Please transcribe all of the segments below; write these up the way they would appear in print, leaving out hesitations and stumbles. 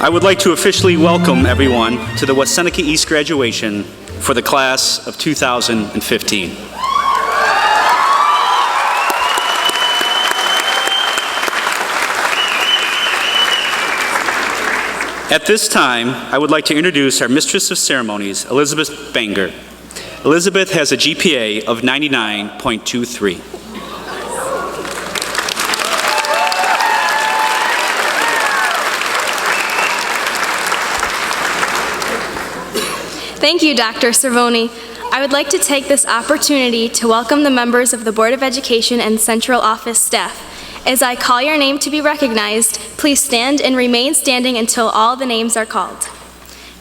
I would like to officially welcome everyone to the West Seneca East graduation for the class of 2015. At this time, I would like to introduce our Mistress of Ceremonies, Elizabeth Banger. Elizabeth has a GPA of 99.23. Thank you, Dr. Cervoni. I would like to take this opportunity to welcome the members of the Board of Education and Central Office staff. As I call your name to be recognized, please stand and remain standing until all the names are called.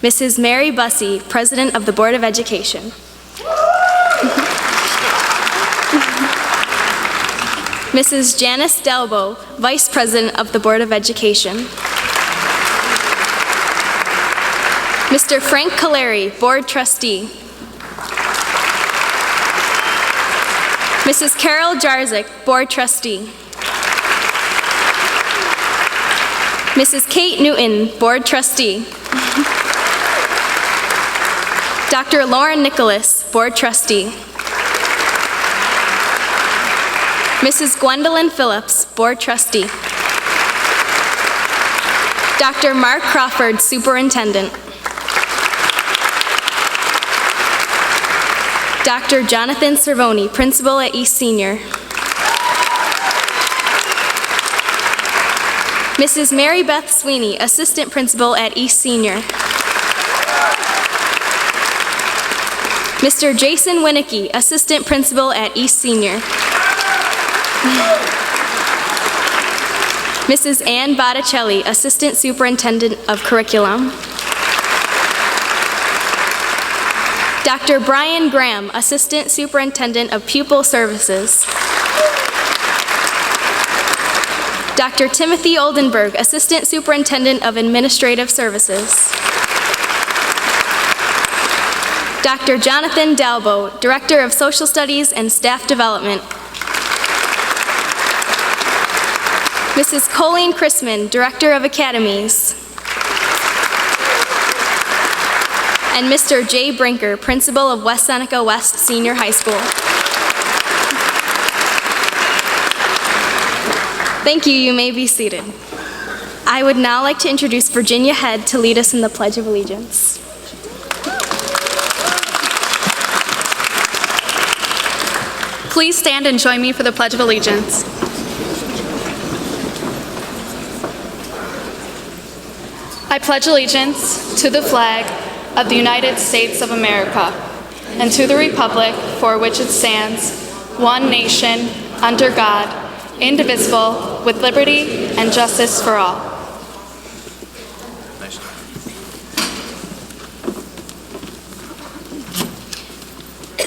Mrs. Mary Bussey, President of the Board of Education. Mrs. Janice Delbo, Vice President of the Board of Education. Mr. Frank Caleri, Board Trustee. Mrs. Carol Jarzik, Board Trustee. Mrs. Kate Newton, Board Trustee. Dr. Lauren Nicholas, Board Trustee. Mrs. Gwendolyn Phillips, Board Trustee. Dr. Mark Crawford, Superintendent. Dr. Jonathan Cervoni, Principal at East Senior. Mrs. Mary Beth Sweeney, Assistant Principal at East Senior. Mr. Jason Winnicky, Assistant Principal at East Senior. Mrs. Ann Botticelli, Assistant Superintendent of Curriculum. Dr. Brian Graham, Assistant Superintendent of Pupil Services. Dr. Timothy Oldenburg, Assistant Superintendent of Administrative Services. Dr. Jonathan Dalbo, Director of Social Studies and Staff Development. Mrs. Colleen Chrisman, Director of Academies. And Mr. Jay Brinker, Principal of West Seneca West Senior High School. Thank you. You may be seated. I would now like to introduce Virginia Head to lead us in the Pledge of Allegiance. Please stand and join me for the Pledge of Allegiance. I pledge allegiance to the flag of the United States of America and to the republic for which it stands, one nation, under God, indivisible, with liberty and justice for all.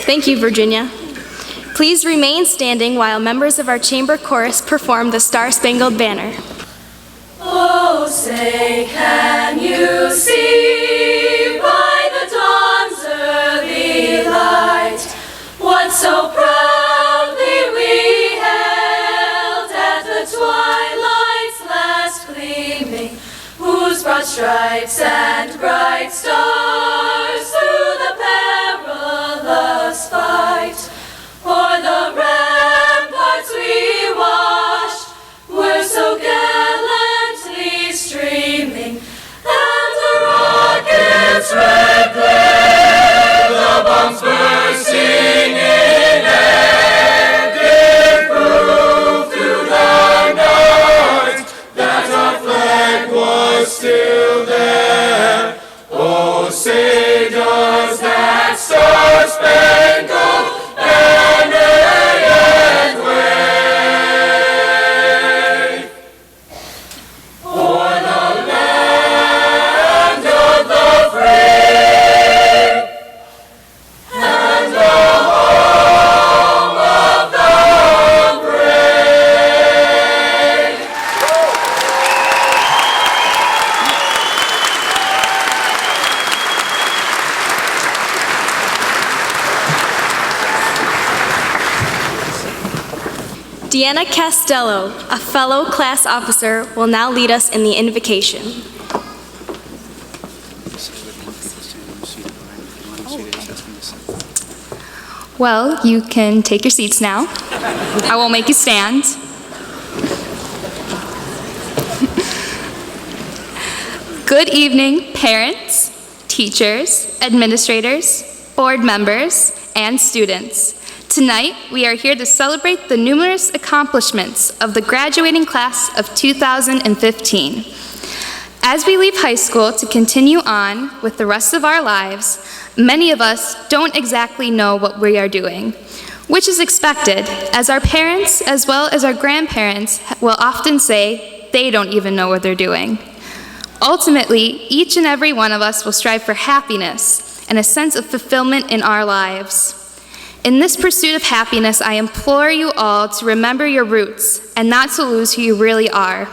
Thank you, Virginia. Please remain standing while members of our chamber chorus perform the Star-Spangled Banner. Oh, say, can you see by the dawn's early light what so proudly we hailed at the twilight's last gleaming, whose broad stripes and bright stars through the perilous fight o'er the ramparts we watched were so gallantly streaming, and the rockets' red glare, the bombs bursting in air, did prove through the night that our flag was still there. Oh, say does that star-spangled banner yet wave o'er the land of the free and the home of the brave? Deanna Castello, a fellow class officer, will now lead us in the invocation. Well, you can take your seats now. I won't make you stand. Good evening, parents, teachers, administrators, board members, and students. Tonight, we are here to celebrate the numerous accomplishments of the graduating class of 2015. As we leave high school to continue on with the rest of our lives, many of us don't exactly know what we are doing, which is expected, as our parents as well as our grandparents will often say they don't even know what they're doing. Ultimately, each and every one of us will strive for happiness and a sense of fulfillment in our lives. In this pursuit of happiness, I implore you all to remember your roots and not to lose who you really are.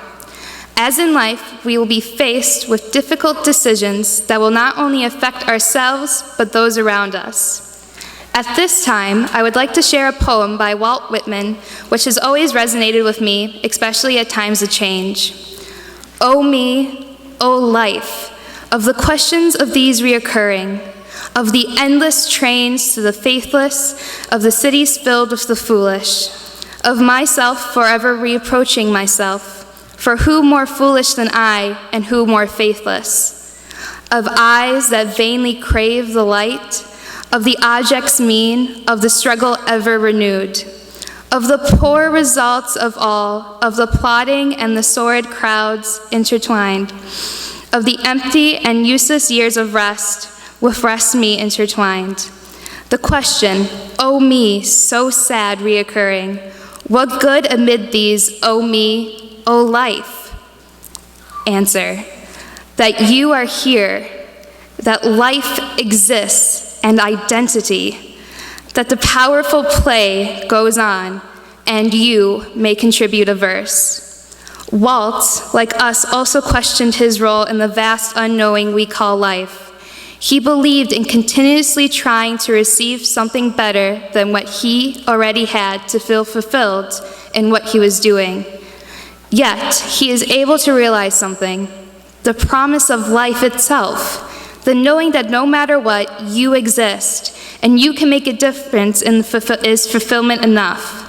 As in life, we will be faced with difficult decisions that will not only affect ourselves, but those around us. At this time, I would like to share a poem by Walt Whitman, which has always resonated with me, especially at times of change. O me, O life, of the questions of these reoccurring, of the endless trains to the faithless, of the cities filled with the foolish, of myself forever reapproaching myself, for who more foolish than I, and who more faithless? Of eyes that vainly crave the light, of the objects mean, of the struggle ever renewed, of the poor results of all, of the plotting and the sordid crowds intertwined, of the empty and useless years of rest, with rest me intertwined. The question, O me, so sad reoccurring, what good amid these, O me, O life? Answer, that you are here, that life exists and identity, that the powerful play goes on and you may contribute a verse. Walt, like us, also questioned his role in the vast unknowing we call life. He believed in continuously trying to receive something better than what he already had to feel fulfilled in what he was doing. Yet, he is able to realize something, the promise of life itself, the knowing that no matter what, you exist, and you can make a difference is fulfillment enough.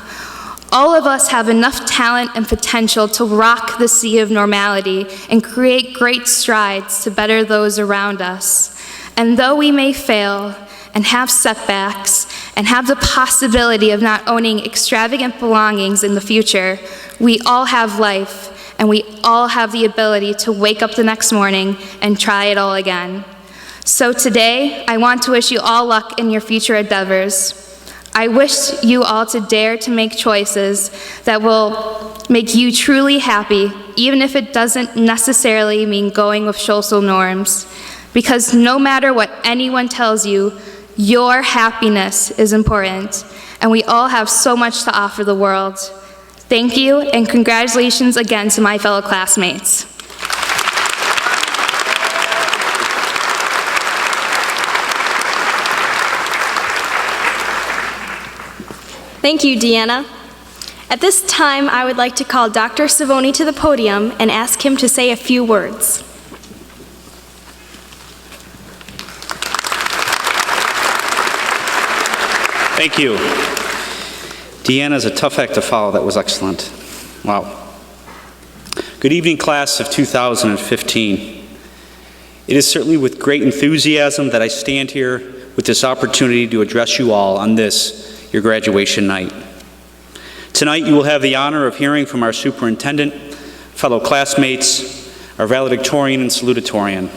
All of us have enough talent and potential to rock the sea of normality and create great strides to better those around us. And though we may fail and have setbacks and have the possibility of not owning extravagant belongings in the future, we all have life and we all have the ability to wake up the next morning and try it all again. So today, I want to wish you all luck in your future endeavors. I wish you all to dare to make choices that will make you truly happy, even if it doesn't necessarily mean going with social norms. Because no matter what anyone tells you, your happiness is important, and we all have so much to offer the world. Thank you, and congratulations again to my fellow classmates. Thank you, Deanna. At this time, I would like to call Dr. Savoni to the podium and ask him to say a few words. Thank you. Deanna's a tough act to follow. That was excellent. Wow. Good evening, class of 2015. It is certainly with great enthusiasm that I stand here with this opportunity to address you all on this, your graduation night. Tonight, you will have the honor of hearing from our superintendent, fellow classmates, our valedictorian and salutatorian.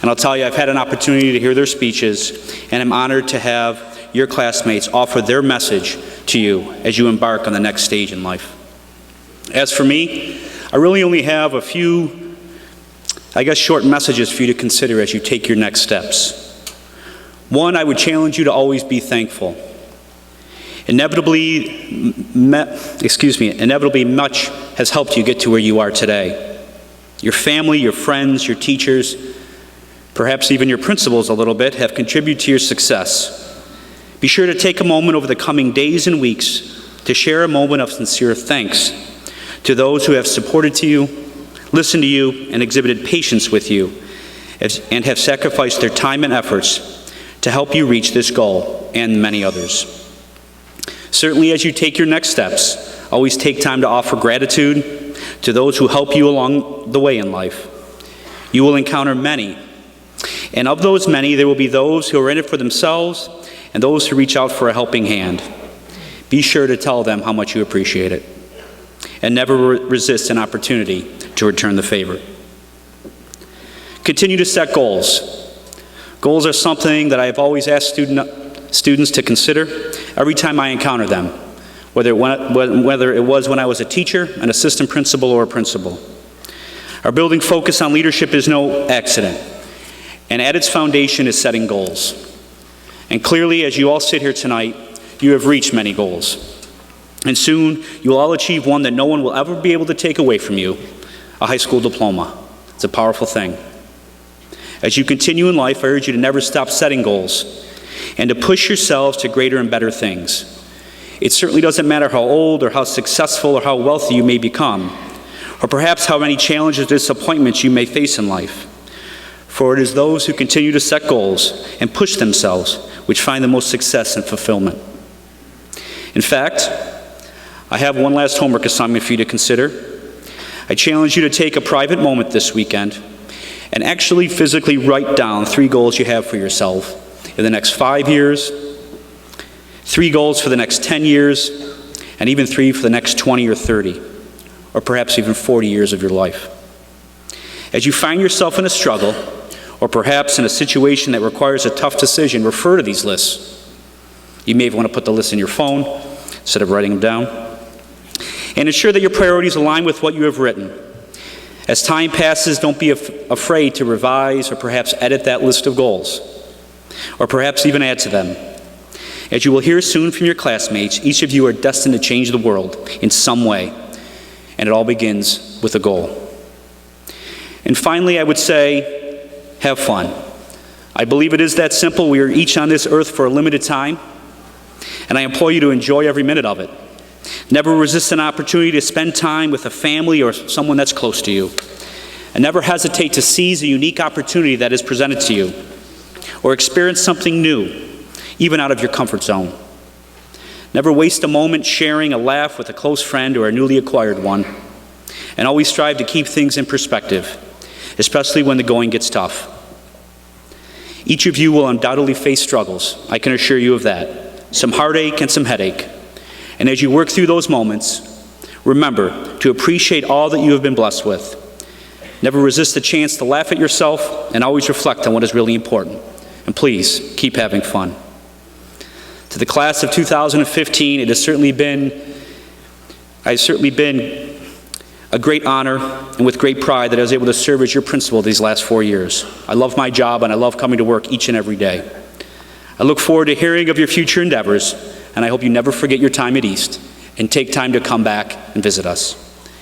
And I'll tell you, I've had an opportunity to hear their speeches, and I'm honored to have your classmates offer their message to you as you embark on the next stage in life. As for me, I really only have a few, short messages for you to consider as you take your next steps. One, I would challenge you to always be thankful. Inevitably much has helped you get to where you are today. Your family, your friends, your teachers, perhaps even your principals a little bit, have contributed to your success. Be sure to take a moment over the coming days and weeks to share a moment of sincere thanks to those who have supported you, listened to you, and exhibited patience with you, and have sacrificed their time and efforts to help you reach this goal and many others. Certainly, as you take your next steps, always take time to offer gratitude to those who help you along the way in life. You will encounter many, and of those many, there will be those who are in it for themselves and those who reach out for a helping hand. Be sure to tell them how much you appreciate it, and never resist an opportunity to return the favor. Continue to set goals. Goals are something that I have always asked students to consider every time I encounter them, whether it was when I was a teacher, an assistant principal, or a principal. Our building focus on leadership is no accident, and at its foundation is setting goals. And clearly, as you all sit here tonight, you have reached many goals. And soon, you will all achieve one that no one will ever be able to take away from you, a high school diploma. It's a powerful thing. As you continue in life, I urge you to never stop setting goals and to push yourselves to greater and better things. It certainly doesn't matter how old or how successful or how wealthy you may become, or perhaps how many challenges or disappointments you may face in life. For it is those who continue to set goals and push themselves which find the most success and fulfillment. In fact, I have one last homework assignment for you to consider. I challenge you to take a private moment this weekend and actually physically write down 3 goals you have for yourself in the next 5 years, 3 goals for the next 10 years, and even 3 for the next 20 or 30, or perhaps even 40 years of your life. As you find yourself in a struggle, or perhaps in a situation that requires a tough decision, refer to these lists. You may want to put the list in your phone instead of writing them down. And ensure that your priorities align with what you have written. As time passes, don't be afraid to revise or perhaps edit that list of goals, or perhaps even add to them. As you will hear soon from your classmates, each of you are destined to change the world in some way, and it all begins with a goal. And finally, I would say, have fun. I believe it is that simple. We are each on this earth for a limited time, and I implore you to enjoy every minute of it. Never resist an opportunity to spend time with a family or someone that's close to you. And never hesitate to seize a unique opportunity that is presented to you, or experience something new, even out of your comfort zone. Never waste a moment sharing a laugh with a close friend or a newly acquired one. And always strive to keep things in perspective, especially when the going gets tough. Each of you will undoubtedly face struggles, I can assure you of that. Some heartache and some headache. And as you work through those moments, remember to appreciate all that you have been blessed with. Never resist the chance to laugh at yourself, and always reflect on what is really important. And please, keep having fun. To the class of 2015, it has certainly been a great honor and with great pride that I was able to serve as your principal these last 4 years. I love my job, and I love coming to work each and every day. I look forward to hearing of your future endeavors, and I hope you never forget your time at East and take time to come back and visit us.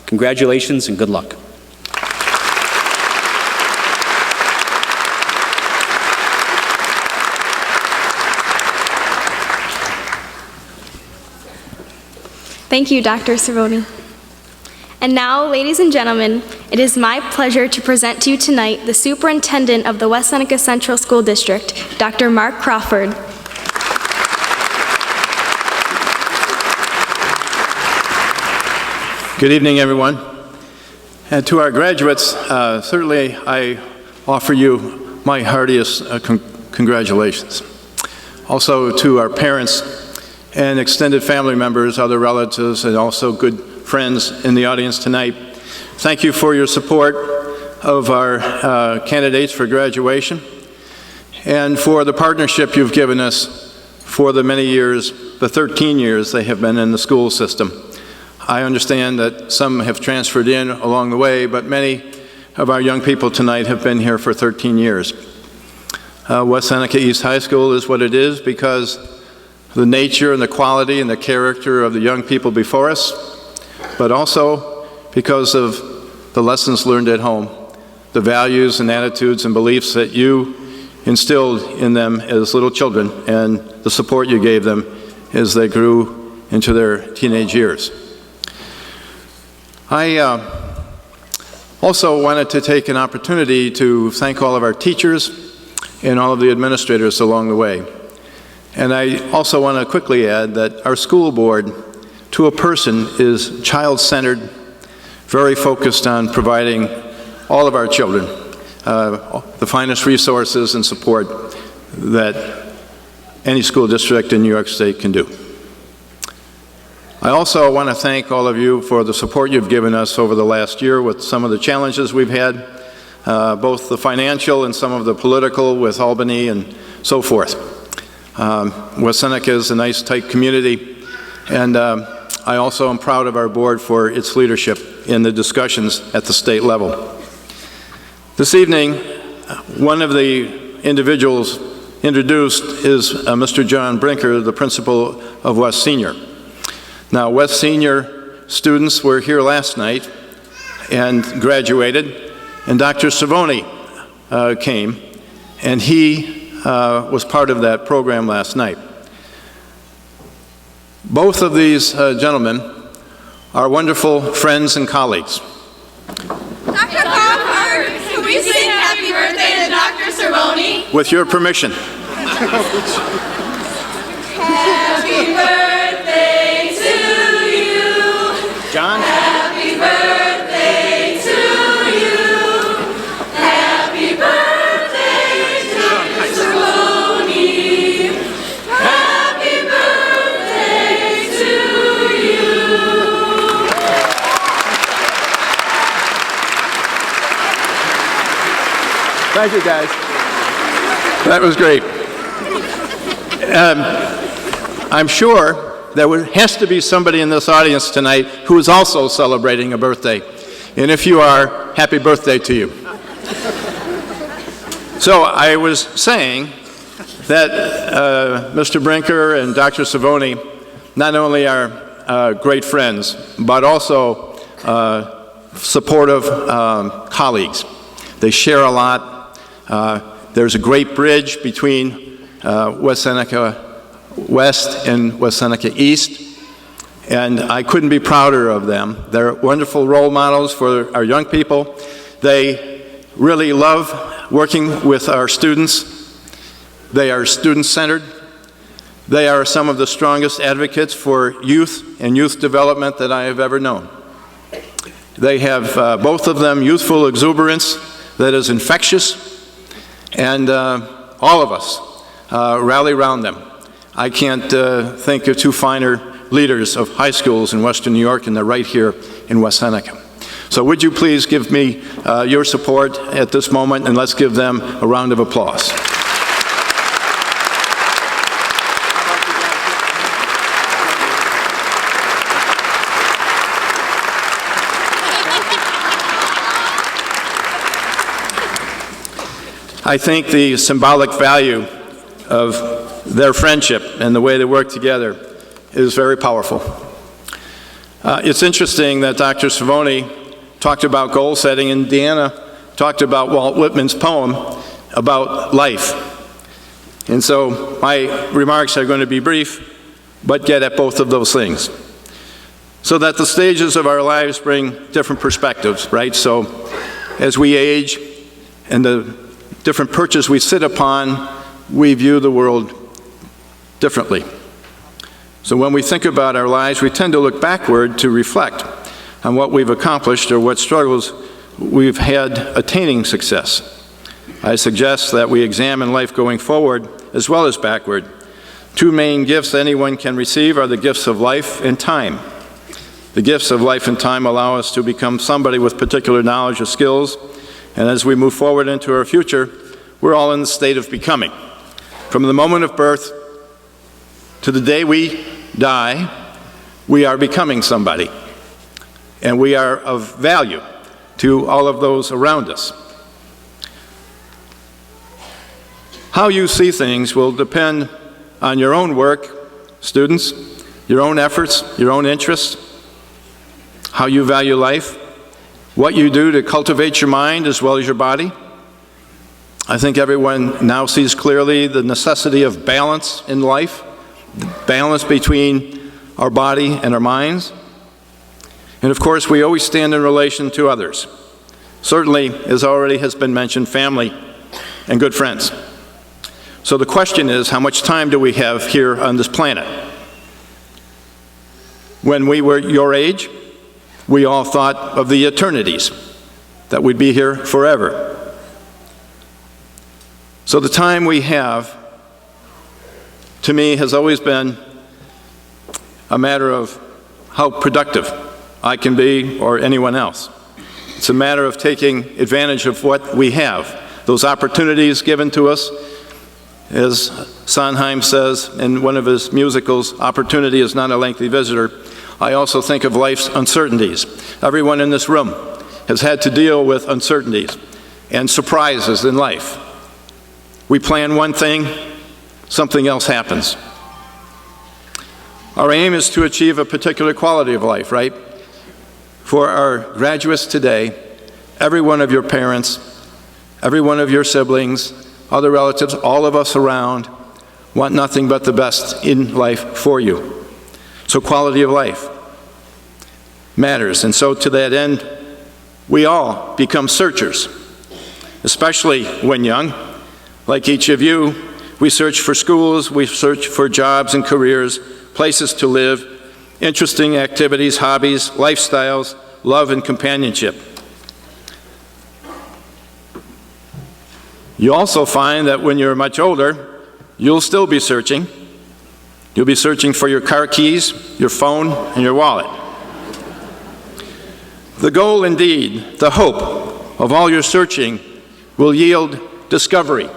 Congratulations and good luck. Thank you, Dr. Cervoni. And now, ladies and gentlemen, it is my pleasure to present to you tonight the Superintendent of the West Seneca Central School District, Dr. Mark Crawford. Good evening, everyone. And to our graduates, certainly I offer you my heartiest congratulations. Also to our parents and extended family members, other relatives, and also good friends in the audience tonight, thank you for your support of our candidates for graduation and for the partnership you've given us for the many years, the 13 years they have been in the school system. I understand that some have transferred in along the way, but many of our young people tonight have been here for 13 years. West Seneca East High School is what it is because the nature and the quality and the character of the young people before us, but also because of the lessons learned at home, the values and attitudes and beliefs that you instilled in them as little children, and the support you gave them as they grew into their teenage years. I also wanted to take an opportunity to thank all of our teachers and all of the administrators along the way. And I also want to quickly add that our school board, to a person, is child-centered, very focused on providing all of our children the finest resources and support that any school district in New York State can do. I also want to thank all of you for the support you've given us over the last year with some of the challenges we've had, both the financial and some of the political with Albany and so forth. West Seneca is a nice, tight community, and I also am proud of our board for its leadership in the discussions at the state level. This evening, one of the individuals introduced is Mr. John Brinker, the principal of West Senior. Now, West Senior students were here last night and graduated, and Dr. Savoni came, and he was part of that program last night. Both of these gentlemen are wonderful friends and colleagues. Dr. Crawford, can we sing happy birthday to Dr. Cervoni? With your permission. Happy birthday to you. John? Happy birthday to you. Happy birthday, Dr. Cervoni. Happy birthday to you. Thank you, guys. That was great. I'm sure there has to be somebody in this audience tonight who is also celebrating a birthday. And if you are, happy birthday to you. So I was saying that Mr. Brinker and Dr. Savoni not only are great friends, but also supportive colleagues. They share a lot. There's a great bridge between West Seneca West and West Seneca East, and I couldn't be prouder of them. They're wonderful role models for our young people. They really love working with our students. They are student-centered. They are some of the strongest advocates for youth and youth development that I have ever known. They have, both of them, youthful exuberance that is infectious, and all of us rally around them. I can't think of two finer leaders of high schools in Western New York, and they're right here in West Seneca. So would you please give me your support at this moment, and let's give them a round of applause. I think the symbolic value of their friendship and the way they work together is very powerful. It's interesting that Dr. Savoni talked about goal setting, and Deanna talked about Walt Whitman's poem about life. And so my remarks are going to be brief, but get at both of those things. So that the stages of our lives bring different perspectives, right? So as we age and the different perches we sit upon, we view the world differently. So when we think about our lives, we tend to look backward to reflect on what we've accomplished or what struggles we've had attaining success. I suggest that we examine life going forward as well as backward. Two main gifts anyone can receive are the gifts of life and time. The gifts of life and time allow us to become somebody with particular knowledge or skills, and as we move forward into our future, we're all in the state of becoming. From the moment of birth to the day we die, we are becoming somebody, and we are of value to all of those around us. How you see things will depend on your own work, students, your own efforts, your own interests, how you value life, what you do to cultivate your mind as well as your body. I think everyone now sees clearly the necessity of balance in life, balance between our body and our minds. And of course, we always stand in relation to others. Certainly, as already has been mentioned, family and good friends. So the question is, how much time do we have here on this planet? When we were your age, we all thought of the eternities, that we'd be here forever. So the time we have, to me, has always been a matter of how productive I can be or anyone else. It's a matter of taking advantage of what we have, those opportunities given to us. As Sondheim says in one of his musicals, opportunity is not a lengthy visitor. I also think of life's uncertainties. Everyone in this room has had to deal with uncertainties and surprises in life. We plan one thing, something else happens. Our aim is to achieve a particular quality of life, right? For our graduates today, every one of your parents, every one of your siblings, other relatives, all of us around want nothing but the best in life for you. So quality of life matters. And so to that end, we all become searchers, especially when young. Like each of you, we search for schools, we search for jobs and careers, places to live, interesting activities, hobbies, lifestyles, love and companionship. You also find that when you're much older, you'll still be searching. You'll be searching for your car keys, your phone, and your wallet. The goal, indeed, the hope of all your searching will yield discovery.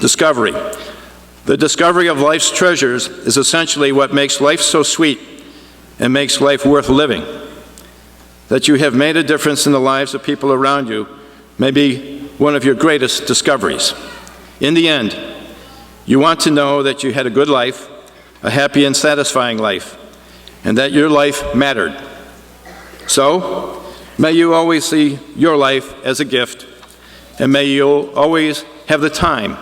Discovery. The discovery of life's treasures is essentially what makes life so sweet and makes life worth living. That you have made a difference in the lives of people around you may be one of your greatest discoveries. In the end, you want to know that you had a good life, a happy and satisfying life, and that your life mattered. So, may you always see your life as a gift, and may you always have the time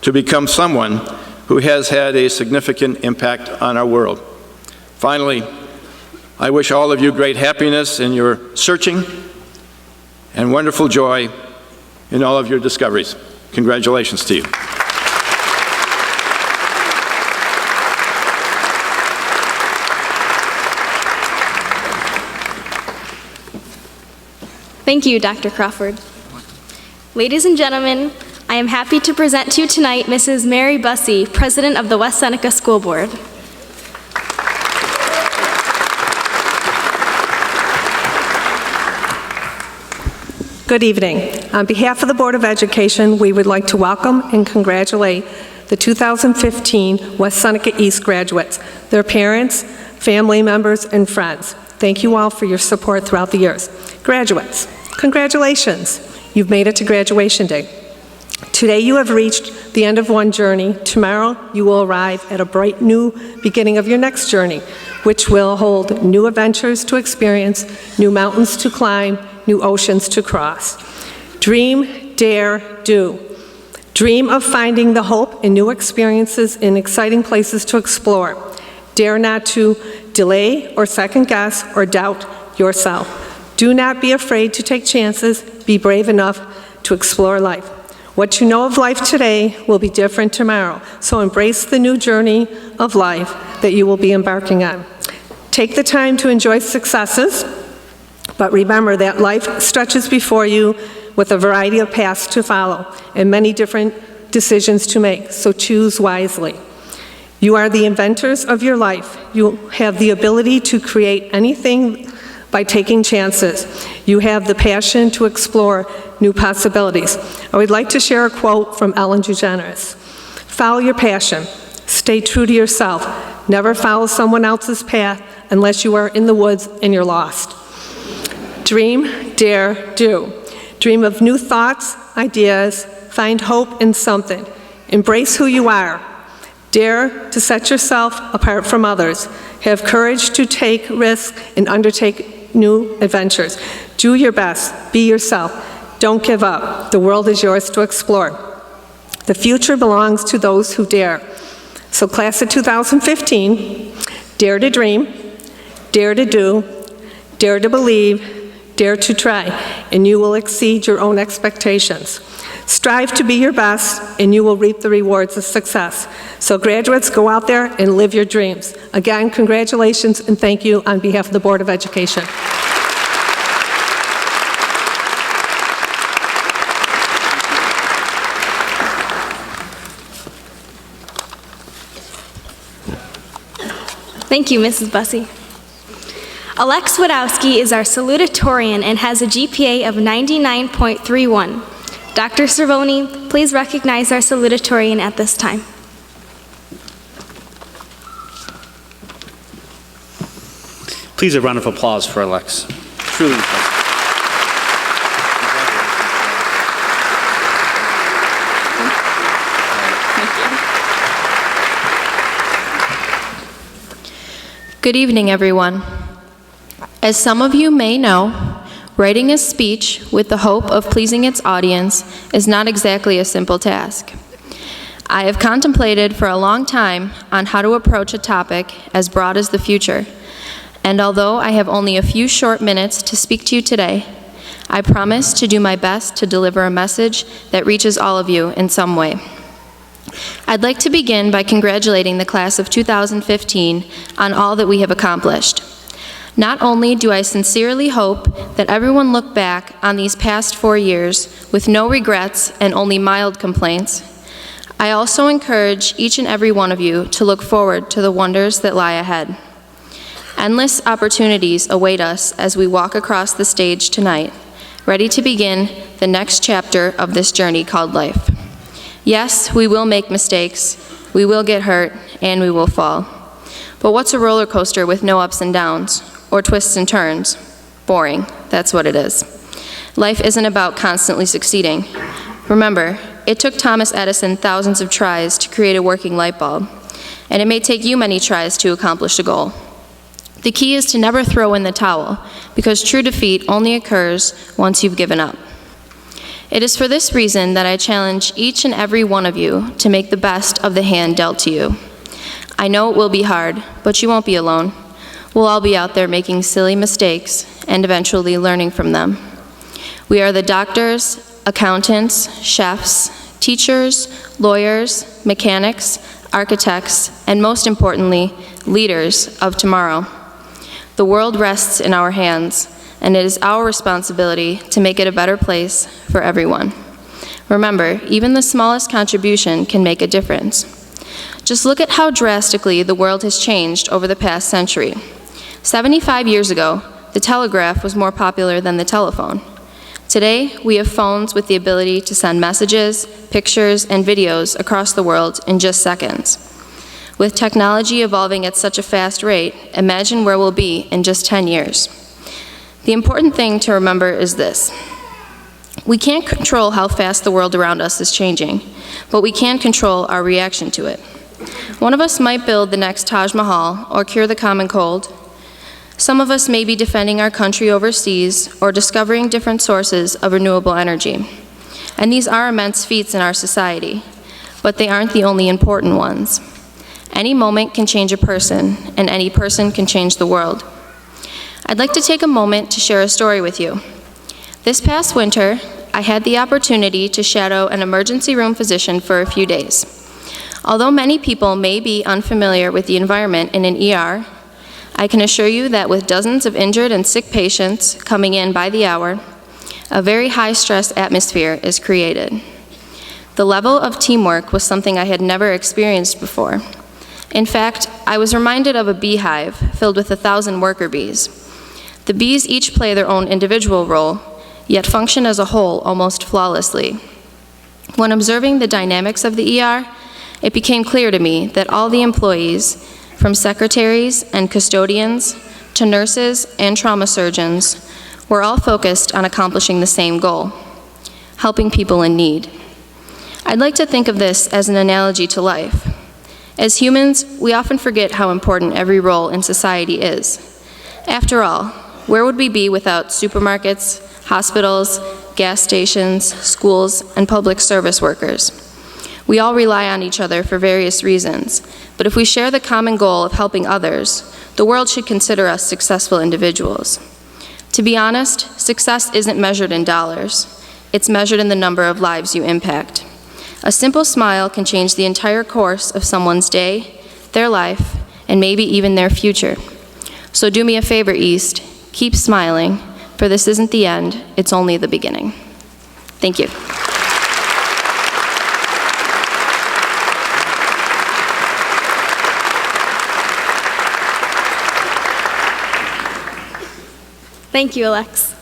to become someone who has had a significant impact on our world. Finally, I wish all of you great happiness in your searching and wonderful joy in all of your discoveries. Congratulations to you. Thank you, Dr. Crawford. Ladies and gentlemen, I am happy to present to you tonight Mrs. Mary Bussey, President of the West Seneca School Board. Good evening. On behalf of the Board of Education, we would like to welcome and congratulate the 2015 West Seneca East graduates, their parents, family members, and friends. Thank you all for your support throughout the years. Graduates, congratulations. You've made it to graduation day. Today you have reached the end of one journey. Tomorrow you will arrive at a bright new beginning of your next journey, which will hold new adventures to experience, new mountains to climb, new oceans to cross. Dream, dare, do. Dream of finding the hope in new experiences in exciting places to explore. Dare not to delay or second guess or doubt yourself. Do not be afraid to take chances. Be brave enough to explore life. What you know of life today will be different tomorrow, so embrace the new journey of life that you will be embarking on. Take the time to enjoy successes, but remember that life stretches before you with a variety of paths to follow and many different decisions to make, so choose wisely. You are the inventors of your life. You have the ability to create anything by taking chances. You have the passion to explore new possibilities. I would like to share a quote from Ellen DeGeneres. Follow your passion. Stay true to yourself. Never follow someone else's path unless you are in the woods and you're lost. Dream, dare, do. Dream of new thoughts, ideas. Find hope in something. Embrace who you are. Dare to set yourself apart from others. Have courage to take risks and undertake new adventures. Do your best. Be yourself. Don't give up. The world is yours to explore. The future belongs to those who dare. So class of 2015, dare to dream, dare to do, dare to believe, Dare to try, and you will exceed your own expectations. Strive to be your best, and you will reap the rewards of success. So graduates, go out there and live your dreams. Again, congratulations and thank you on behalf of the Board of Education. Thank you, Mrs. Bussey. Alex Wadowski is our salutatorian and has a GPA of 99.31. Dr. Cervoni, please recognize our salutatorian at this time. Please a round of applause for Alex. Truly impressive. Good evening, everyone. As some of you may know, writing a speech with the hope of pleasing its audience is not exactly a simple task. I have contemplated for a long time on how to approach a topic as broad as the future, and although I have only a few short minutes to speak to you today, I promise to do my best to deliver a message that reaches all of you in some way. I'd like to begin by congratulating the class of 2015 on all that we have accomplished. Not only do I sincerely hope that everyone look back on these past 4 years with no regrets and only mild complaints, I also encourage each and every one of you to look forward to the wonders that lie ahead. Endless opportunities await us as we walk across the stage tonight, ready to begin the next chapter of this journey called life. Yes, we will make mistakes, we will get hurt, and we will fall. But what's a roller coaster with no ups and downs, or twists and turns? Boring, that's what it is. Life isn't about constantly succeeding. Remember, it took Thomas Edison thousands of tries to create a working light bulb, and it may take you many tries to accomplish a goal. The key is to never throw in the towel, because true defeat only occurs once you've given up. It is for this reason that I challenge each and every one of you to make the best of the hand dealt to you. I know it will be hard, but you won't be alone. We'll all be out there making silly mistakes and eventually learning from them. We are the doctors, accountants, chefs, teachers, lawyers, mechanics, architects, and most importantly, leaders of tomorrow. The world rests in our hands, and it is our responsibility to make it a better place for everyone. Remember, even the smallest contribution can make a difference. Just look at how drastically the world has changed over the past century. 75 years ago, the telegraph was more popular than the telephone. Today, we have phones with the ability to send messages, pictures, and videos across the world in just seconds. With technology evolving at such a fast rate, imagine where we'll be in just 10 years. The important thing to remember is this. We can't control how fast the world around us is changing, but we can control our reaction to it. One of us might build the next Taj Mahal or cure the common cold. Some of us may be defending our country overseas or discovering different sources of renewable energy. And these are immense feats in our society, but they aren't the only important ones. Any moment can change a person, and any person can change the world. I'd like to take a moment to share a story with you. This past winter, I had the opportunity to shadow an emergency room physician for a few days. Although many people may be unfamiliar with the environment in an ER, I can assure you that with dozens of injured and sick patients coming in by the hour, a very high-stress atmosphere is created. The level of teamwork was something I had never experienced before. In fact, I was reminded of a beehive filled with 1,000 worker bees. The bees each play their own individual role, yet function as a whole almost flawlessly. When observing the dynamics of the ER, it became clear to me that all the employees, from secretaries and custodians to nurses and trauma surgeons, were all focused on accomplishing the same goal, helping people in need. I'd like to think of this as an analogy to life. As humans, we often forget how important every role in society is. After all, where would we be without supermarkets, hospitals, gas stations, schools, and public service workers? We all rely on each other for various reasons, but if we share the common goal of helping others, the world should consider us successful individuals. To be honest, success isn't measured in dollars. It's measured in the number of lives you impact. A simple smile can change the entire course of someone's day, their life, and maybe even their future. So do me a favor, East. Keep smiling, for this isn't the end, it's only the beginning. Thank you. Thank you, Alex.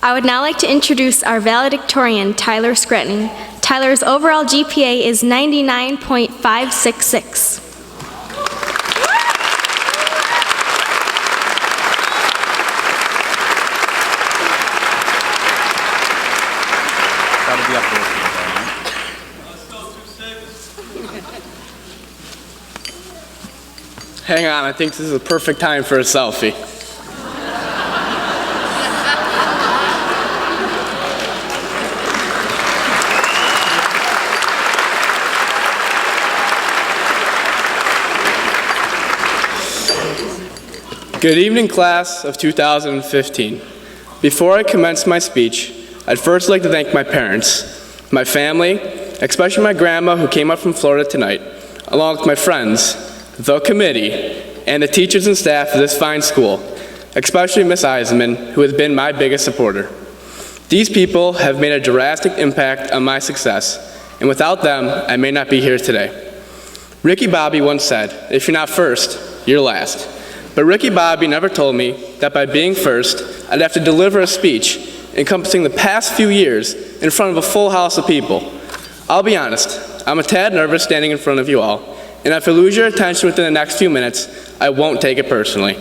I would now like to introduce our valedictorian, Tyler Scretton. Tyler's overall GPA is 99.566. That'll be up there. Hang on, I think this is the perfect time for a selfie. Good evening, class of 2015. Before I commence my speech, I'd first like to thank my parents, my family, especially my grandma who came up from Florida tonight, along with my friends, the committee, and the teachers and staff of this fine school, especially Miss Eisenman, who has been my biggest supporter. These people have made a drastic impact on my success, and without them, I may not be here today. Ricky Bobby once said, "If you're not first, you're last." But Ricky Bobby never told me that by being first, I'd have to deliver a speech encompassing the past few years in front of a full house of people. I'll be honest, I'm a tad nervous standing in front of you all, and if I lose your attention within the next few minutes, I won't take it personally.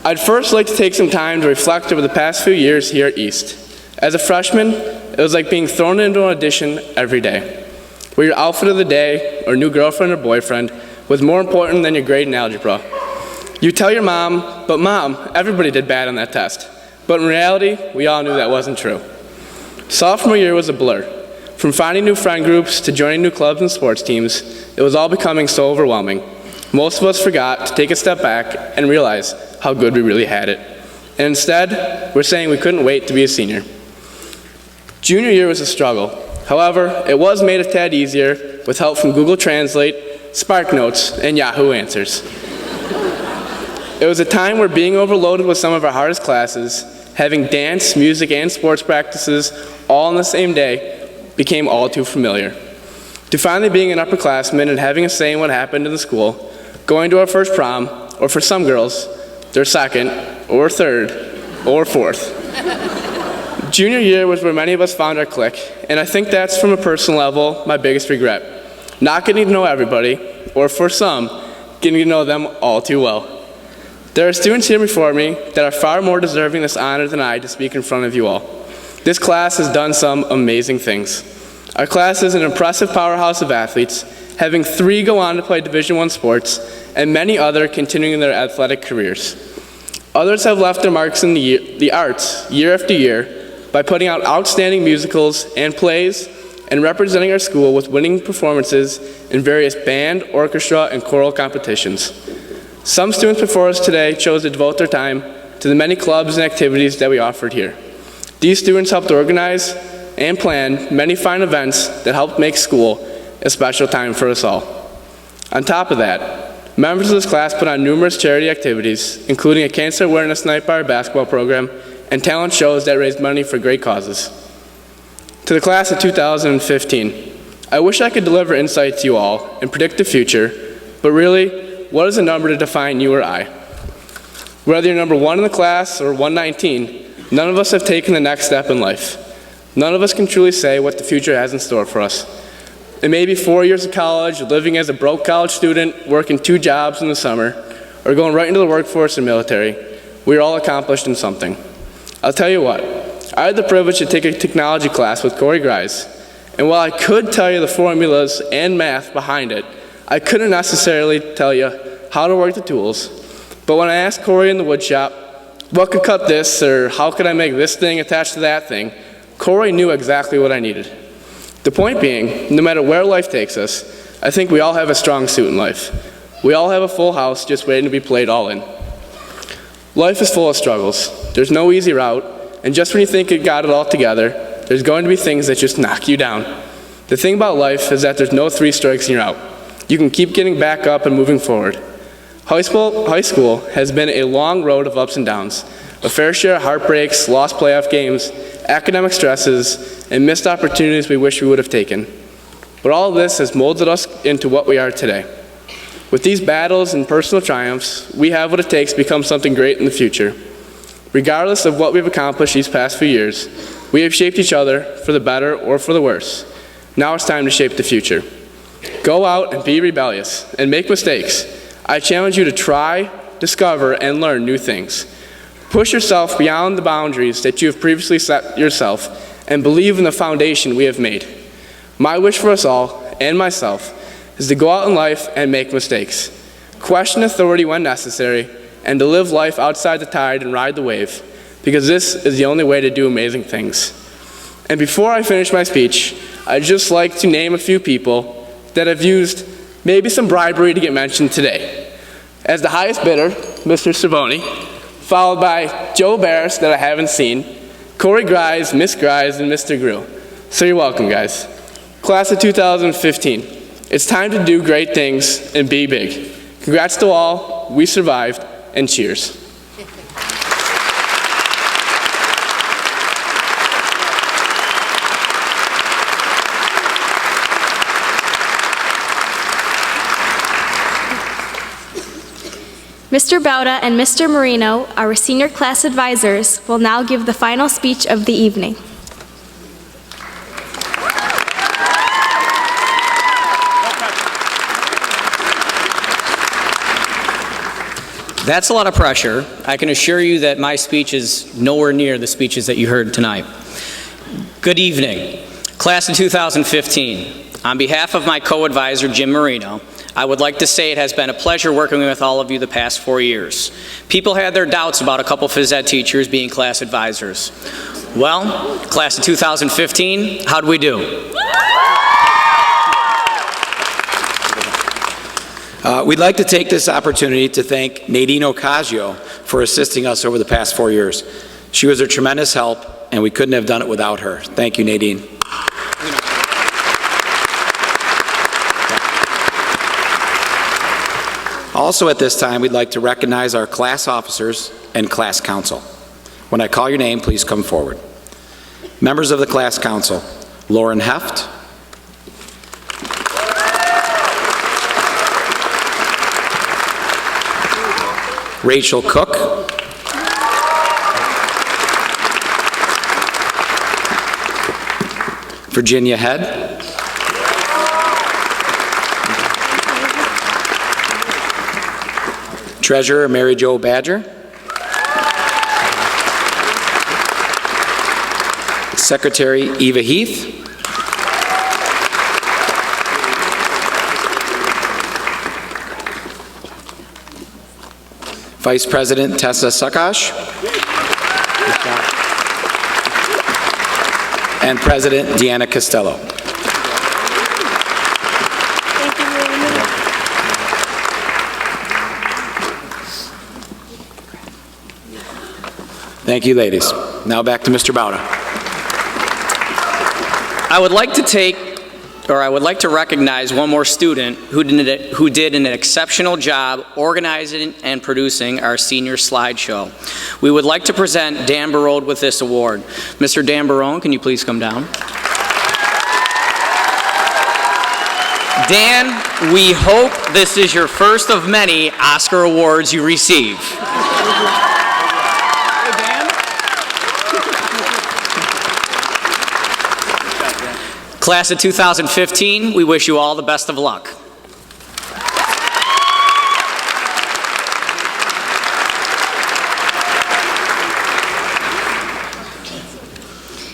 I'd first like to take some time to reflect over the past few years here at East. As a freshman, it was like being thrown into an audition every day, where your outfit of the day or new girlfriend or boyfriend was more important than your grade in algebra. You tell your mom, "But Mom, everybody did bad on that test." But in reality, we all knew that wasn't true. Sophomore year was a blur. From finding new friend groups to joining new clubs and sports teams, it was all becoming so overwhelming. Most of us forgot to take a step back and realize how good we really had it. And instead, we're saying we couldn't wait to be a senior. Junior year was a struggle. However, it was made a tad easier with help from Google Translate, Spark Notes, and Yahoo Answers. It was a time where being overloaded with some of our hardest classes, having dance, music, and sports practices all on the same day became all too familiar. To finally being an upperclassman and having a say in what happened in the school, going to our first prom, or for some girls, their second, or third, or fourth. Junior year was where many of us found our clique, and I think that's, from a personal level, my biggest regret. Not getting to know everybody, or for some, getting to know them all too well. There are students here before me that are far more deserving this honor than I to speak in front of you all. This class has done some amazing things. Our class is an impressive powerhouse of athletes, having 3 go on to play Division I sports, and many other continuing their athletic careers. Others have left their marks in the arts year after year by putting out outstanding musicals and plays and representing our school with winning performances in various band, orchestra, and choral competitions. Some students before us today chose to devote their time to the many clubs and activities that we offered here. These students helped organize and plan many fine events that helped make school a special time for us all. On top of that, members of this class put on numerous charity activities, including a cancer awareness night by our basketball program and talent shows that raised money for great causes. To the class of 2015, I wish I could deliver insight to you all and predict the future, but really, what is a number to define you or I? Whether you're number 1 in the class or 119, none of us have taken the next step in life. None of us can truly say what the future has in store for us. It may be 4 years of college, living as a broke college student, working 2 jobs in the summer, or going right into the workforce or military. We are all accomplished in something. I'll tell you what, I had the privilege to take a technology class with Corey Grice, and while I could tell you the formulas and math behind it, I couldn't necessarily tell you how to work the tools. But when I asked Corey in the wood shop, what could cut this, or how could I make this thing attach to that thing, Corey knew exactly what I needed. The point being, no matter where life takes us, I think we all have a strong suit in life. We all have a full house just waiting to be played all in. Life is full of struggles. There's no easy route, and just when you think you got it all together, there's going to be things that just knock you down. The thing about life is that there's no 3 strikes and you're out. You can keep getting back up and moving forward. High school has been a long road of ups and downs, a fair share of heartbreaks, lost playoff games, academic stresses, and missed opportunities we wish we would have taken. But all of this has molded us into what we are today. With these battles and personal triumphs, we have what it takes to become something great in the future. Regardless of what we've accomplished these past few years, we have shaped each other for the better or for the worse. Now it's time to shape the future. Go out and be rebellious and make mistakes. I challenge you to try, discover, and learn new things. Push yourself beyond the boundaries that you have previously set yourself and believe in the foundation we have made. My wish for us all, and myself, is to go out in life and make mistakes, question authority when necessary, and to live life outside the tide and ride the wave, because this is the only way to do amazing things. And before I finish my speech, I'd just like to name a few people that have used maybe some bribery to get mentioned today. As the highest bidder, Mr. Cervoni, followed by Joe Barris, that I haven't seen, Corey Grise, Miss Grise, and Mr. Grew. So you're welcome, guys. Class of 2015. It's time to do great things and be big. Congrats to all, we survived, and cheers. Mr. Bauda and Mr. Marino, our senior class advisors, will now give the final speech of the evening. That's a lot of pressure. I can assure you that my speech is nowhere near the speeches that you heard tonight. Good evening, class of 2015. On behalf of my co-advisor, Jim Marino, I would like to say it has been a pleasure working with all of you the past 4 years. People had their doubts about a couple phys ed teachers being class advisors. Well, class of 2015, how'd we do? We'd like to take this opportunity to thank Nadine Ocasio for assisting us over the past 4 years. She was a tremendous help, and we couldn't have done it without her. Thank you, Nadine. Also at this time, we'd like to recognize our class officers and class council. When I call your name, please come forward. Members of the class council, Lauren Heft, Rachel Cook, Virginia Head, Treasurer Mary Jo Badger, Secretary Eva Heath, Vice President Tessa Sakash, and President Deanna Costello. Thank you, ladies. Now back to Mr. Bauda. I would like to recognize one more student who did an exceptional job organizing and producing our senior slideshow. We would like to present Dan Barone with this award. Mr. Dan Barone, can you please come down? Dan, we hope this is your first of many Oscar awards you receive. Class of 2015, we wish you all the best of luck.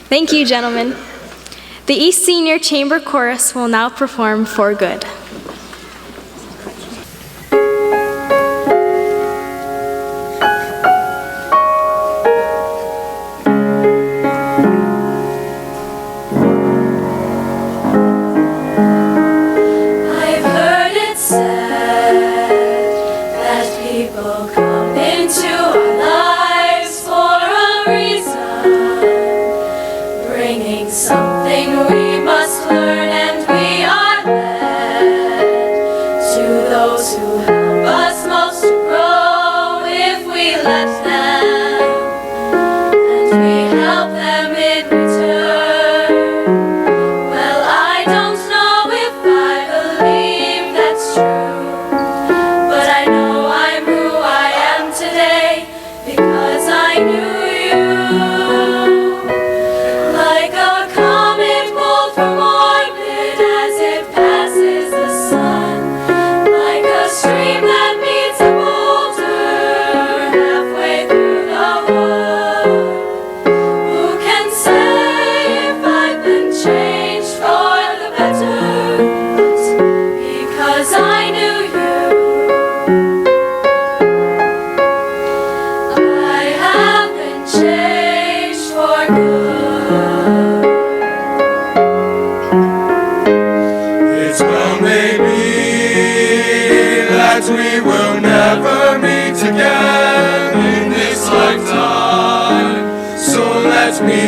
Thank you, gentlemen. The East Senior Chamber Chorus will now perform For Good. I've heard it said that people come into our lives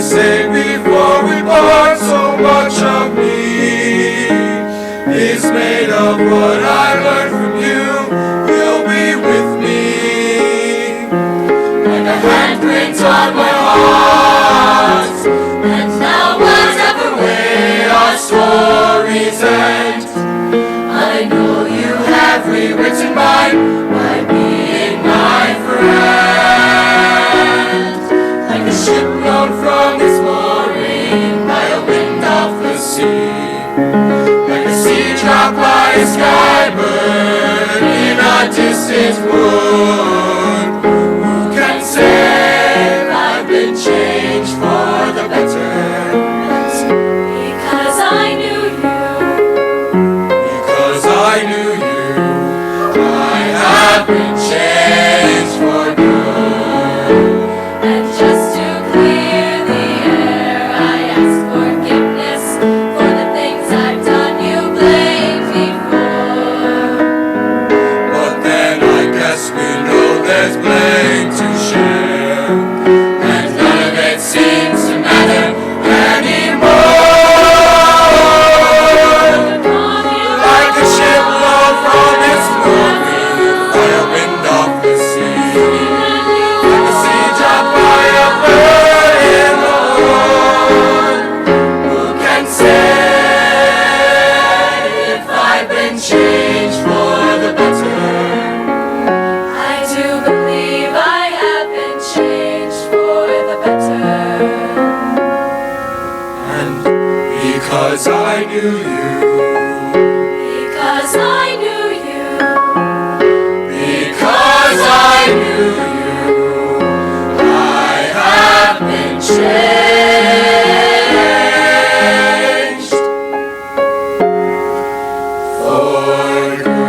say before we part, so much of me is made of what I learned from you. You'll be with me, like a handprint on my heart, and now whatever way our stories end, I know you have rewritten mine by being my friend. Like a ship blown from its mooring by a wind off the sea, like a sea drop by a skybird in a distant wood. Who can say I've been changed for the better? Because I knew you. Because I knew you. I have been changed for good. And just to clear the air, I ask forgiveness for the things I've done you blamed me for. But then I guess we know there's blame to share, and none of it seems to matter anymore. Like a ship blown from its mooring by a wind off the sea, like a sea drop by a bird in the wood. Who can say if I've been changed for the better? I do believe I have been changed for the better. And because I knew you. Because I knew you. Because I knew you. I have been changed for good.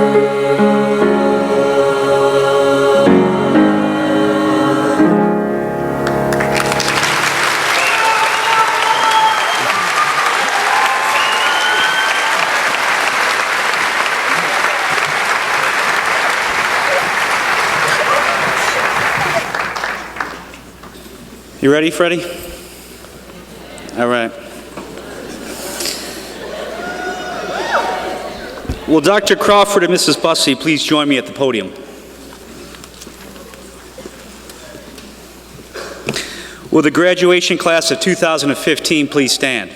You ready, Freddie? All right. Will Dr. Crawford and Mrs. Bussey please join me at the podium? Will the graduation class of 2015 please stand?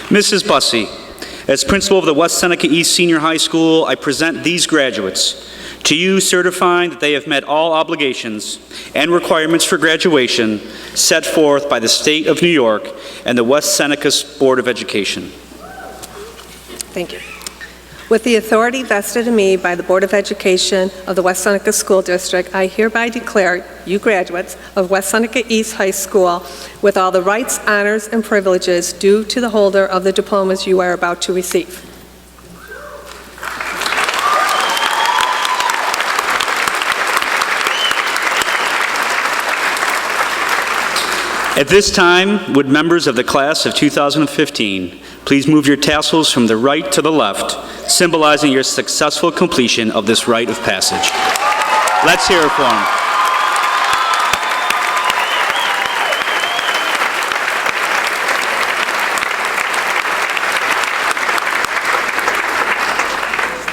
Mrs. Bussey, as principal of the West Seneca East Senior High School, I present these graduates to you certifying that they have met all obligations and requirements for graduation set forth by the State of New York and the West Seneca Board of Education. Thank you. With the authority vested in me by the Board of Education of the West Seneca School District, I hereby declare you graduates of West Seneca East High School with all the rights, honors, and privileges due to the holder of the diplomas you are about to receive. At this time, would members of the class of 2015 please move your tassels from the right to the left, symbolizing your successful completion of this rite of passage. Let's hear it for them.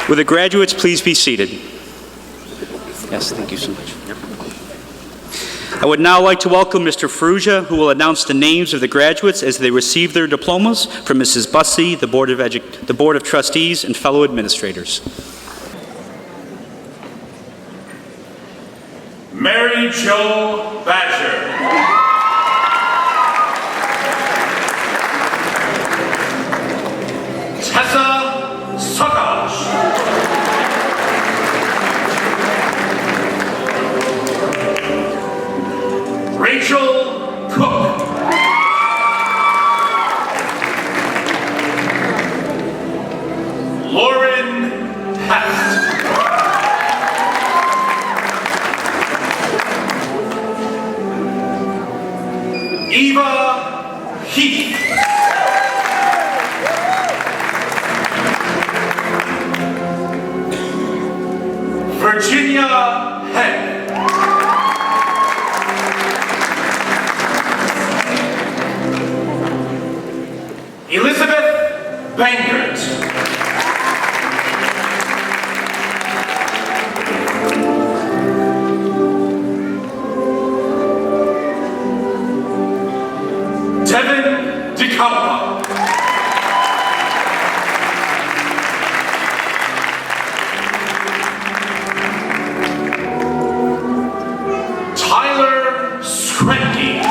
Will the graduates please be seated? Yes, thank you so much. I would now like to welcome Mr. Ferrugia, who will announce the names of the graduates as they receive their diplomas from Mrs. Bussey, the Board of Trustees, and fellow administrators. Mary Jo Badger. Tessa Sokosh. Rachel Cook. Lauren Heft. Eva Heath. Virginia Head. Elizabeth Bangert. Devin DeCampa. Tyler Skretke.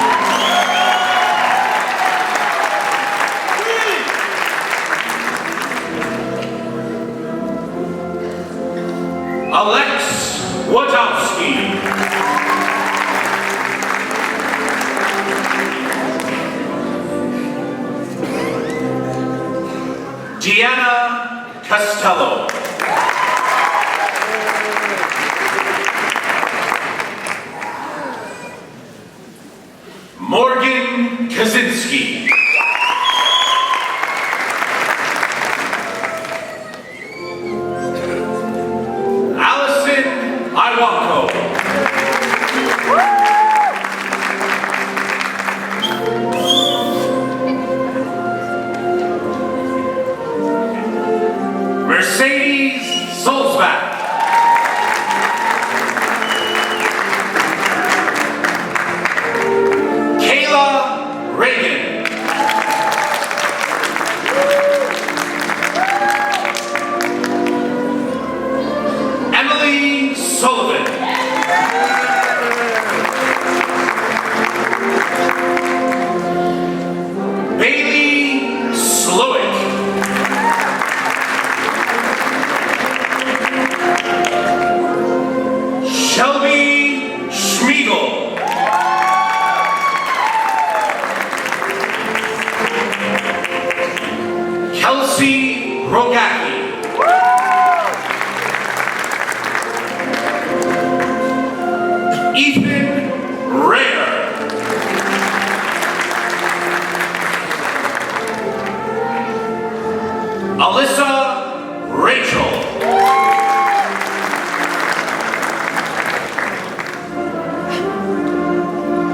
Alex Wadowski. Deanna Costello. Morgan Kaczynski. Allison Iwanko. Mercedes Solzbach. Kayla Reagan. Emily Sullivan. Bailey Slowick. Shelby Schmiegel. Kelsey Rogacki. Ethan Rayer. Alyssa Rachel.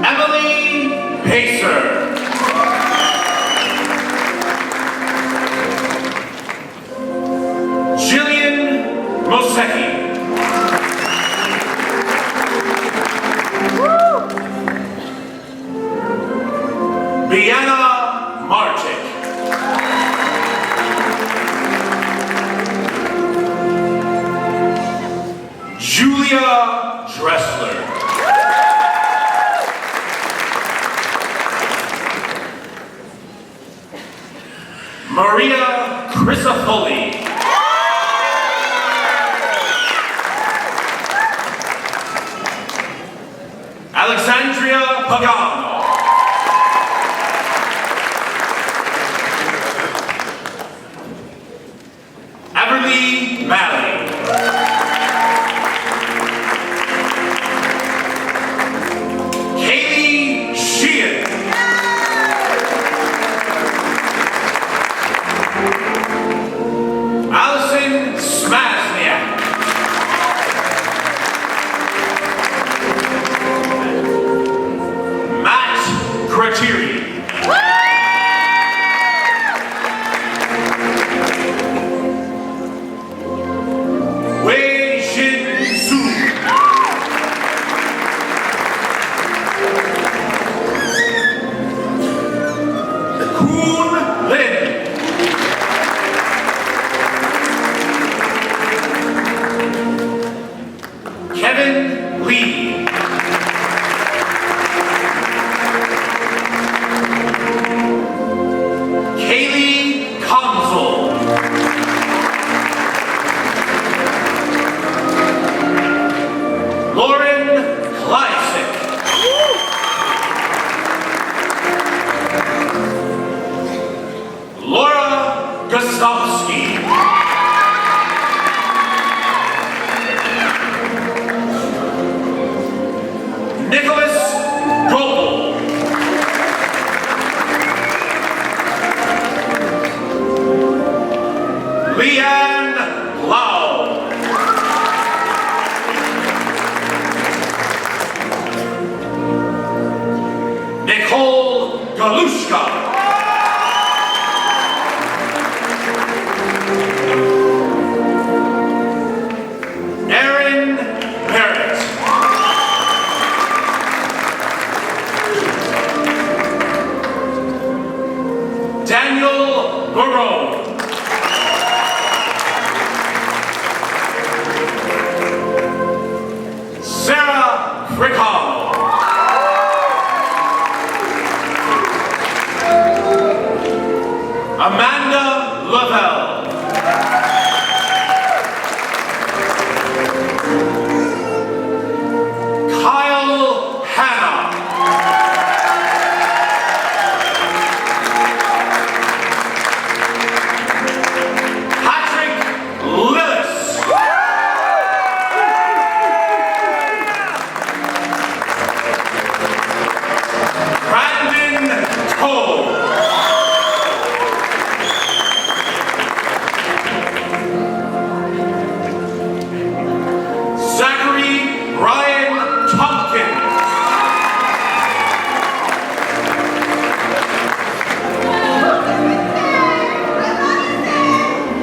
Emily Pacer. Jillian Mosecki. Bianna Martic. Julia Dressler. Maria Crisafulli. Alexandria Pagano. Everly Malley. Kaylee Sheehan. Allison Smazniak. Matt Gratiri. Wei Shin Su. Koon Lin. Kevin Lee. Kaylee Consul. Lauren Kleisik. Laura Gostowski. Nicholas Goble. Leanne Lau. Galushka. Aaron Barrett. Daniel Barone. Sarah Riccolo. Amanda Lavelle. Kyle Hanna. Patrick Lillis. Brandon Cole. Zachary Ryan Tompkins.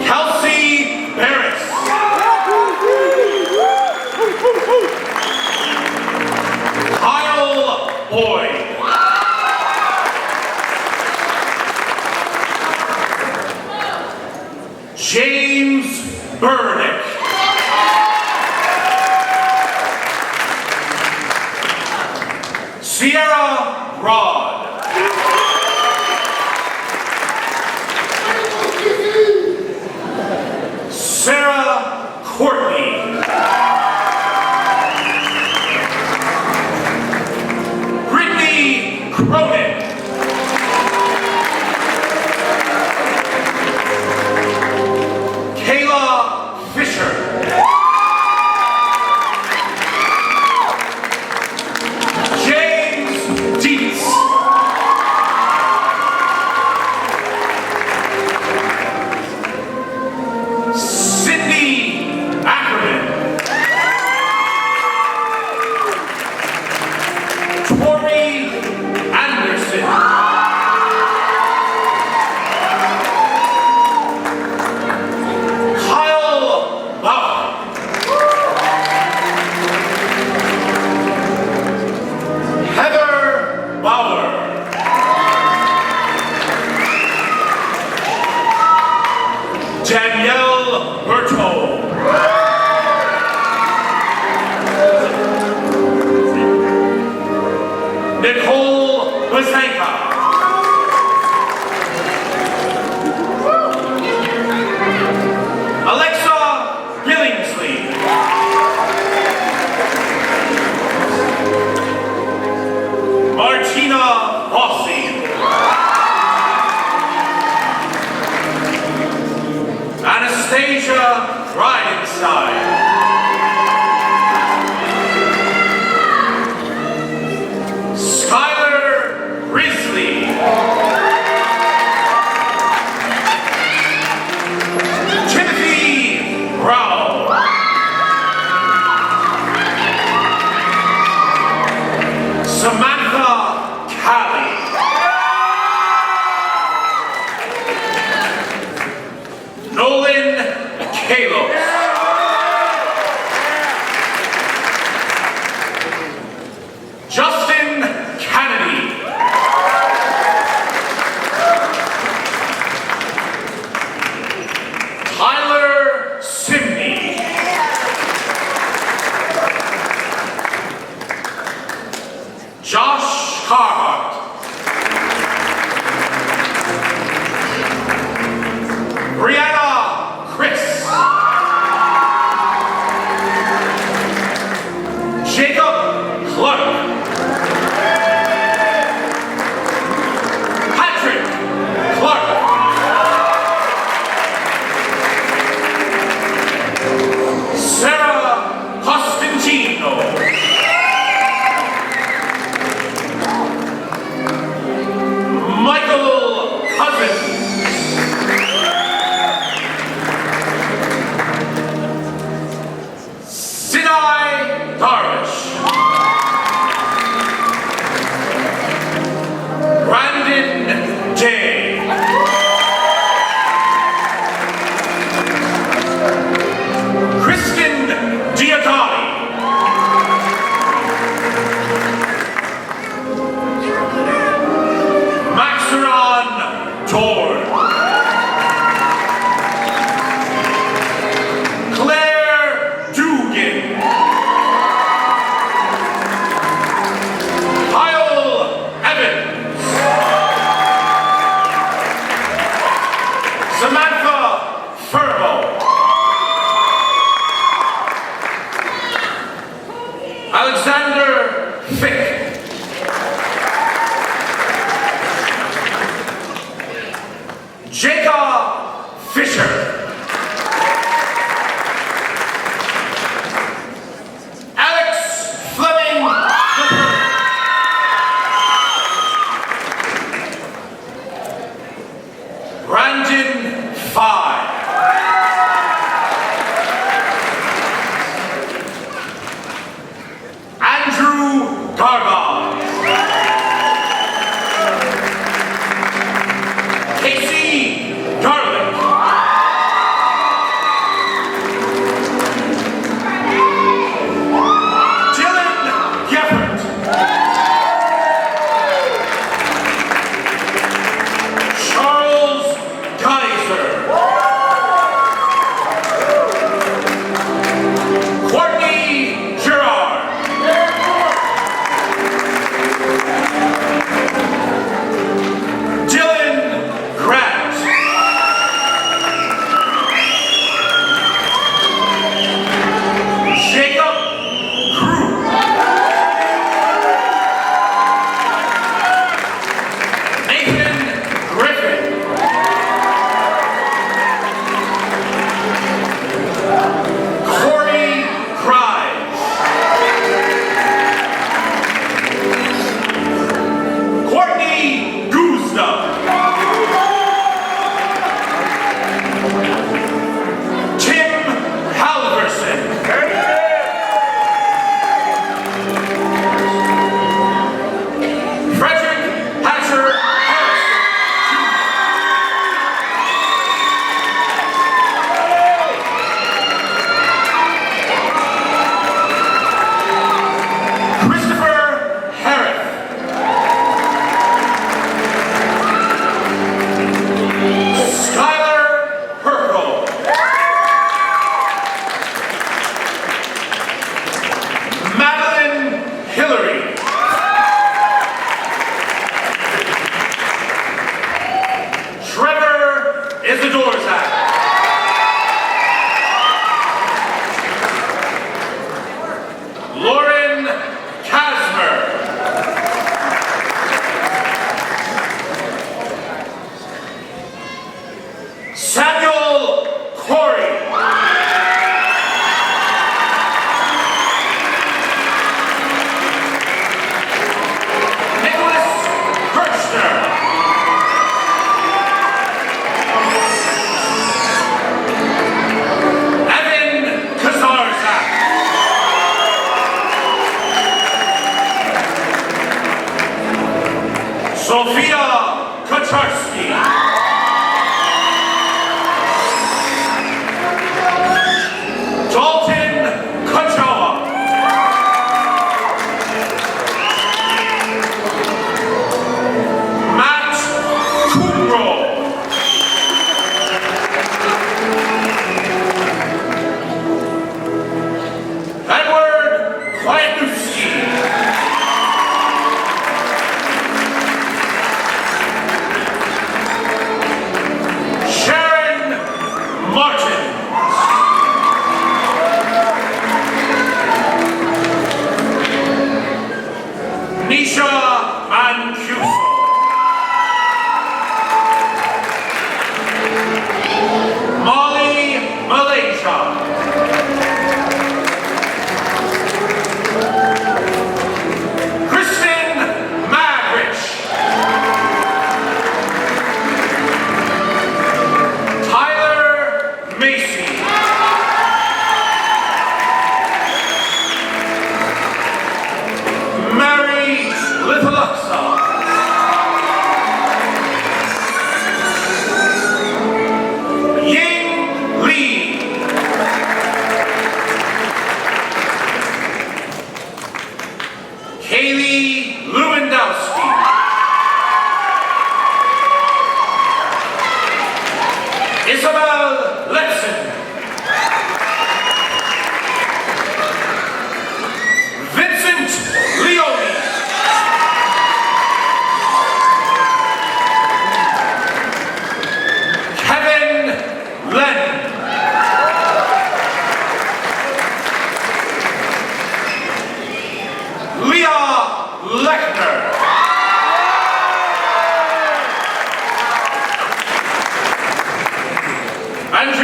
Kelsey Barris. Kyle Boyd. James Burdick. Sierra Rod. Sarah Courtney. Brittany Cronin. Kayla Fisher. James Dietz. Sydney Ackerman. Tori Anderson. Kyle Bauer. Heather Bauer. Danielle Berto. Nicole Bazenka. Alexa Billingsley. Martina Bossi. Anastasia Bridenstine. Skylar Risley. Timothy Brown. Samantha Callie. Nolan Kalos. Justin Kennedy. Tyler Simney. Josh Carhart. Brianna Chris. Furbo. Alexander Fick. Jacob Fisher. Alex Fleming III. Brandon Fye.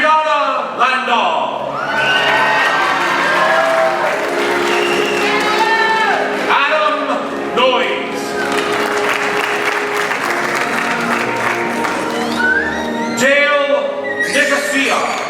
Brianna Landau. Adam Noyes. Dale Nicosia.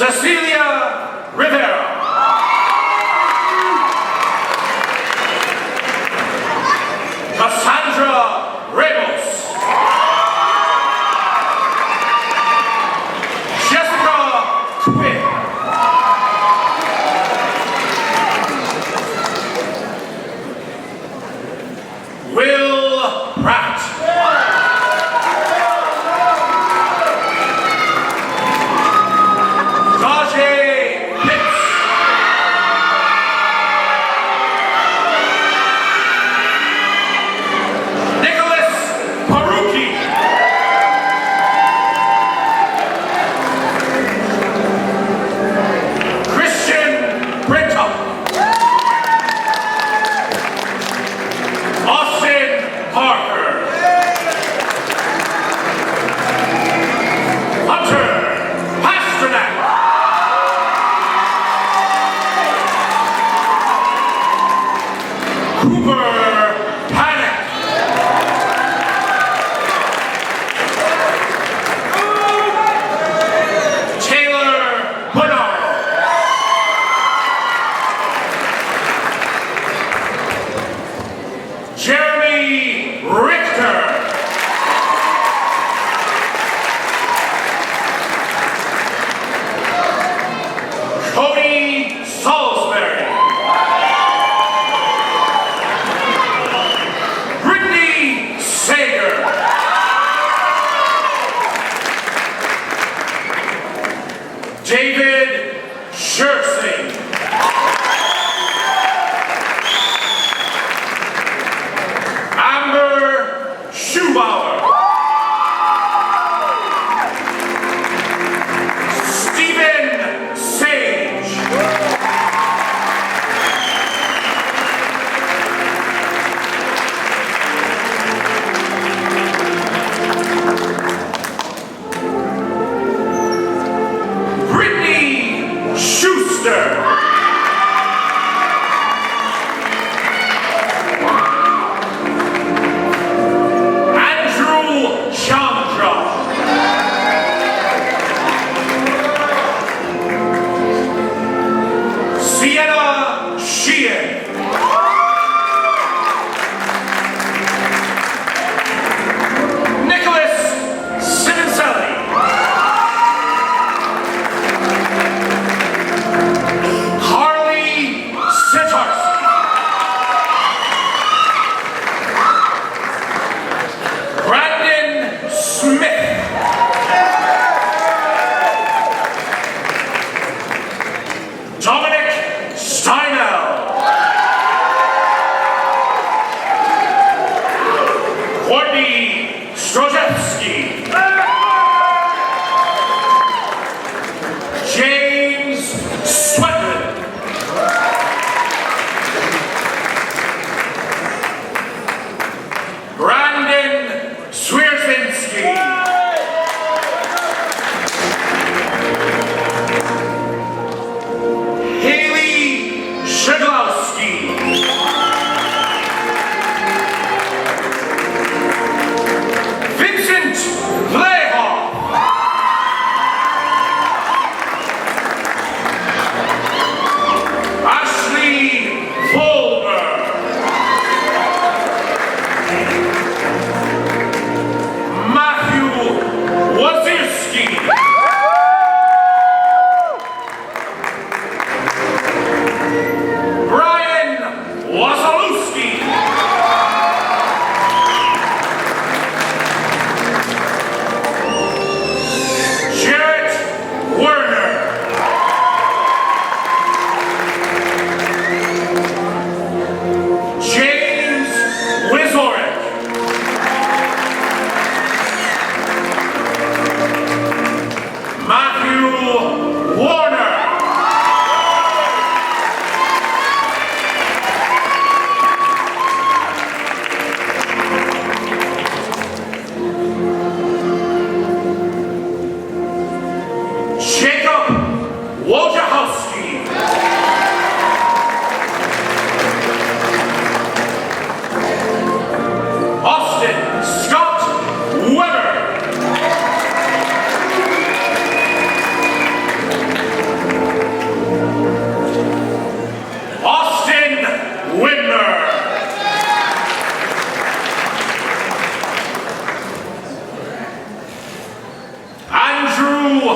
Cecilia Rivera. Cassandra Ramos. Jessica Quinn. Will Pratt. David Shersing. Amber Schubauer. Stephen Sage. Schuster. Andrew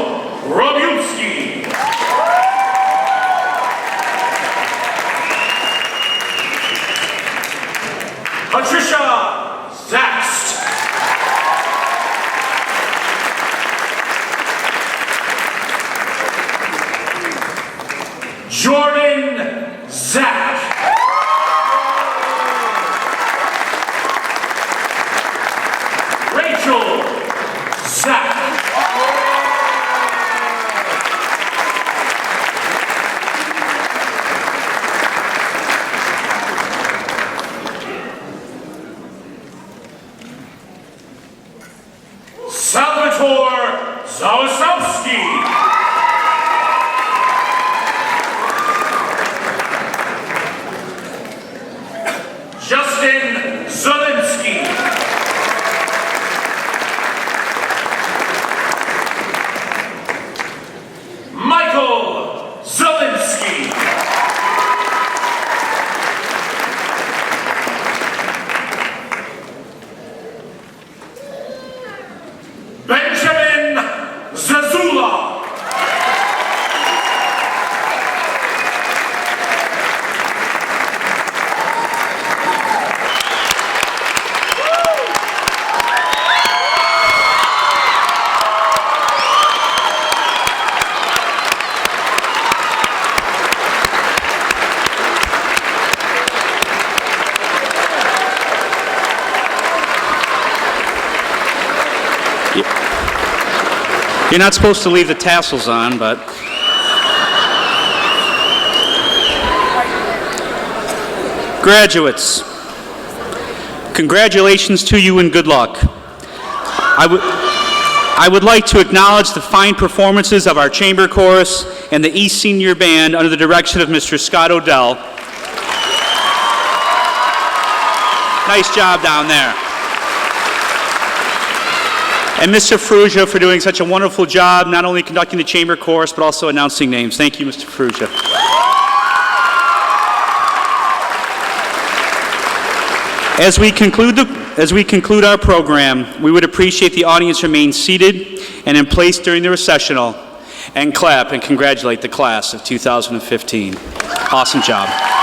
Robielski. Patricia Zaxt. Jordan Zach. Rachel Zach. Salvatore Zawasowski. Justin Zielinski. Michael Zielinski. Benjamin Zazula. You're not supposed to leave the tassels on, but... Graduates, congratulations to you and good luck. I would like to acknowledge the fine performances of our chamber chorus and the East Senior Band under the direction of Mr. Scott Odell. Nice job down there. And Mr. Frugia for doing such a wonderful job, not only conducting the chamber chorus, but also announcing names. Thank you, Mr. Frugia. As we conclude our program, we would appreciate the audience remain seated and in place during the recessional, and clap and congratulate the class of 2015. Awesome job.